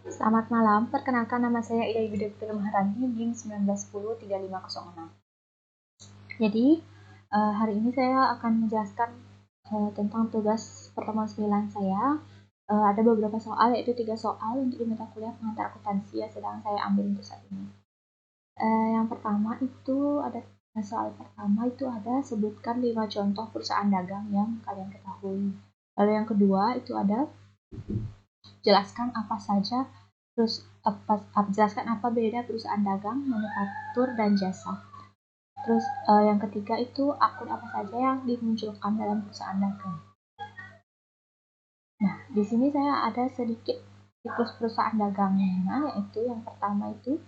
Selamat malam, perkenalkan nama saya Ida Yudhistira Maharani, NIM 19103506. Jadi, hari ini saya akan menjelaskan tentang tugas pertemuan 9 saya. Ada beberapa soal, yaitu 3 soal untuk di mata kuliah pengantar akuntansi yang sedang saya ambil untuk saat ini. Yang pertama itu ada soal pertama itu ada sebutkan 5 contoh perusahaan dagang yang kalian ketahui. Lalu yang kedua itu ada jelaskan apa saja jelaskan apa beda perusahaan dagang, manufaktur, dan jasa. Terus yang ketiga itu akun apa saja yang dimunculkan dalam perusahaan dagang. Nah, di sini saya ada sedikit siklus perusahaan dagangnya, yaitu yang pertama itu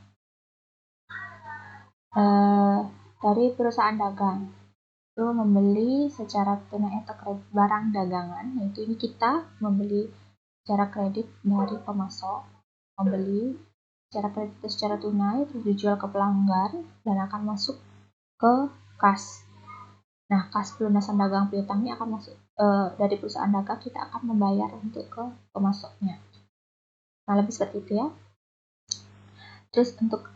dari perusahaan dagang itu membeli secara tunai atau kredit barang dagangan, yaitu ini kita membeli secara kredit dari pemasok, membeli secara kredit secara tunai terus dijual ke pelanggan dan akan masuk ke kas. Nah, kas pelunasan dagang piutang ini akan masuk dari perusahaan dagang, kita akan membayar untuk ke pemasoknya. Nah, lebih seperti itu ya. Terus untuk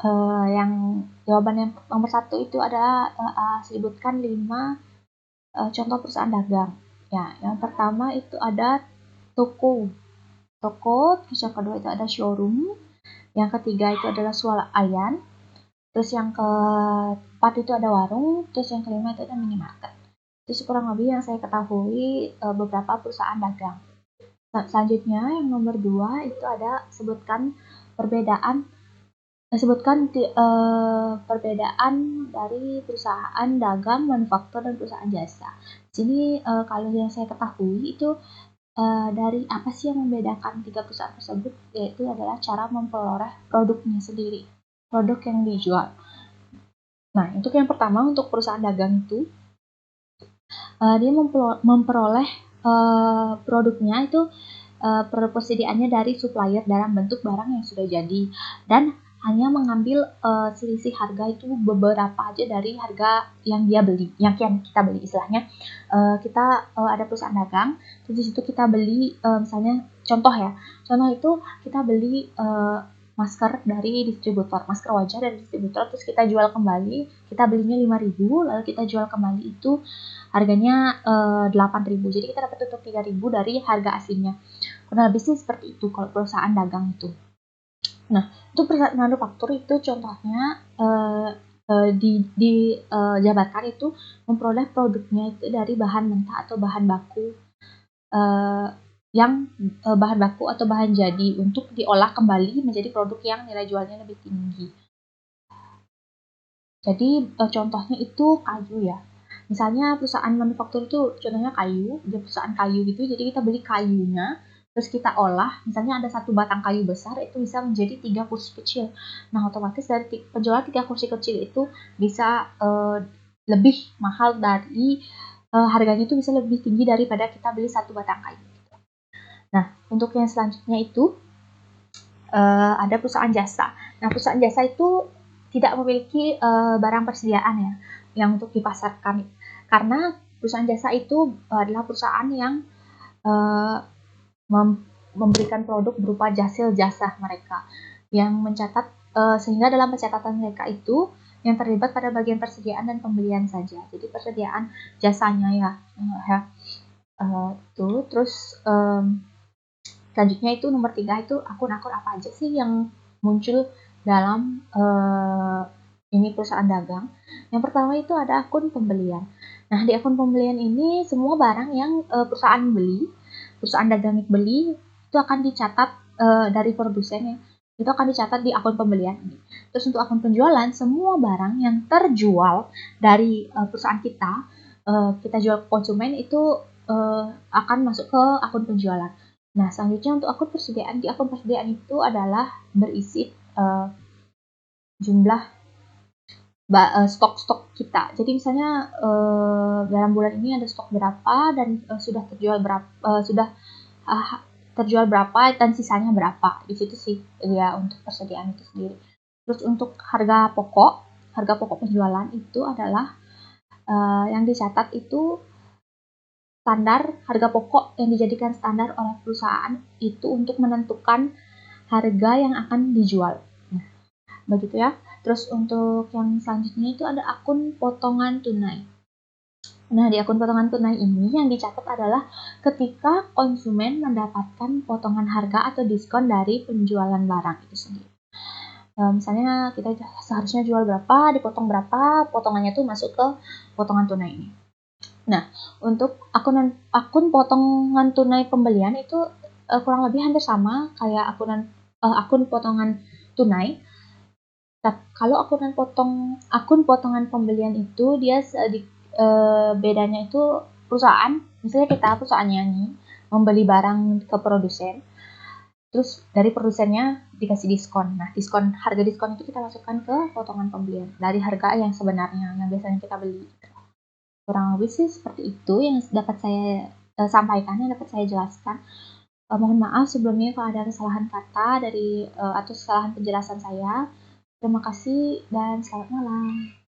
yang jawaban yang nomor 1 itu adalah sebutkan 5 contoh perusahaan dagang. Ya, yang pertama itu ada toko. Terus yang kedua itu ada showroom. Yang ketiga itu adalah swalayan. Terus yang keempat itu ada warung. Terus yang kelima itu ada minimarket. Itu kurang lebih yang saya ketahui beberapa perusahaan dagang. Nah, selanjutnya yang nomor 2 itu ada sebutkan perbedaan dari perusahaan dagang, manufaktur, dan perusahaan jasa. Di sini kalau yang saya ketahui itu dari apa sih yang membedakan 3 perusahaan tersebut, yaitu adalah cara memperoleh produknya sendiri, produk yang dijual. Nah, untuk yang pertama untuk perusahaan dagang itu dia memperoleh produknya itu persediaannya dari supplier dalam bentuk barang yang sudah jadi dan hanya mengambil selisih harga itu beberapa aja dari harga yang dia beli, yang kita beli. Istilahnya kita ada perusahaan dagang, terus di situ kita beli misalnya contoh itu kita beli masker dari distributor, masker wajah dari distributor, terus kita jual kembali, kita belinya 5.000, lalu kita jual kembali itu harganya 8.000, jadi kita dapat tutup 3.000 dari harga aslinya. Kurang lebih sih seperti itu kalau perusahaan dagang itu. Nah, untuk perusahaan manufaktur itu contohnya dijabarkan itu memperoleh produknya itu dari bahan mentah atau bahan baku bahan baku atau bahan jadi untuk diolah kembali menjadi produk yang nilai jualnya lebih tinggi. Jadi contohnya itu kayu ya. Misalnya perusahaan manufaktur itu contohnya kayu, dia perusahaan kayu gitu, jadi kita beli kayunya, terus kita olah, misalnya ada 1 batang kayu besar, itu bisa menjadi 3 kursi kecil. Nah, otomatis dari penjualan 3 kursi kecil itu bisa lebih mahal dari harganya itu bisa lebih tinggi daripada kita beli 1 batang kayu. Nah, untuk yang selanjutnya itu ada perusahaan jasa. Nah, perusahaan jasa itu tidak memiliki barang persediaan ya yang untuk dipasarkan, karena perusahaan jasa itu adalah perusahaan yang memberikan produk berupa hasil jasa mereka yang mencatat sehingga dalam pencatatan mereka itu yang terlibat pada bagian persediaan dan pembelian saja. Jadi persediaan jasanya ya. Terus selanjutnya itu nomor 3 itu akun-akun apa aja sih yang muncul dalam ini perusahaan dagang. Yang pertama itu ada akun pembelian. Nah, di akun pembelian ini semua barang yang perusahaan dagang beli itu akan dicatat dari produsennya. Itu akan dicatat di akun pembelian ini. Terus untuk akun penjualan, semua barang yang terjual dari perusahaan kita jual ke konsumen itu akan masuk ke akun penjualan. Nah, selanjutnya untuk akun persediaan, di akun persediaan itu adalah berisi jumlah stok-stok kita. Jadi misalnya dalam bulan ini ada stok berapa dan sudah terjual berapa dan sisanya berapa. Di situ sih ya untuk persediaan itu sendiri. Terus untuk harga pokok penjualan itu adalah yang dicatat itu standar harga pokok yang dijadikan standar oleh perusahaan itu untuk menentukan harga yang akan dijual. Nah, begitu ya. Terus untuk yang selanjutnya itu ada akun potongan tunai. Nah, di akun potongan tunai ini yang dicatat adalah ketika konsumen mendapatkan potongan harga atau diskon dari penjualan barang itu sendiri. Misalnya kita seharusnya jual berapa, dipotong berapa, potongannya tuh masuk ke potongan tunai ini. Nah, untuk akun potongan tunai pembelian itu kurang lebih hampir sama kayak akun potongan tunai. Kalau akun potongan pembelian itu dia bedanya itu perusahaan, misalnya kita perusahaannya nih membeli barang ke produsen, terus dari produsennya dikasih diskon. Nah, harga diskon itu kita masukkan ke potongan pembelian dari harga yang sebenarnya yang biasanya kita beli. Kurang lebih sih seperti itu yang dapat saya sampaikan, yang dapat saya jelaskan. Mohon maaf sebelumnya kalau ada kesalahan kata atau kesalahan penjelasan saya. Terima kasih dan selamat malam.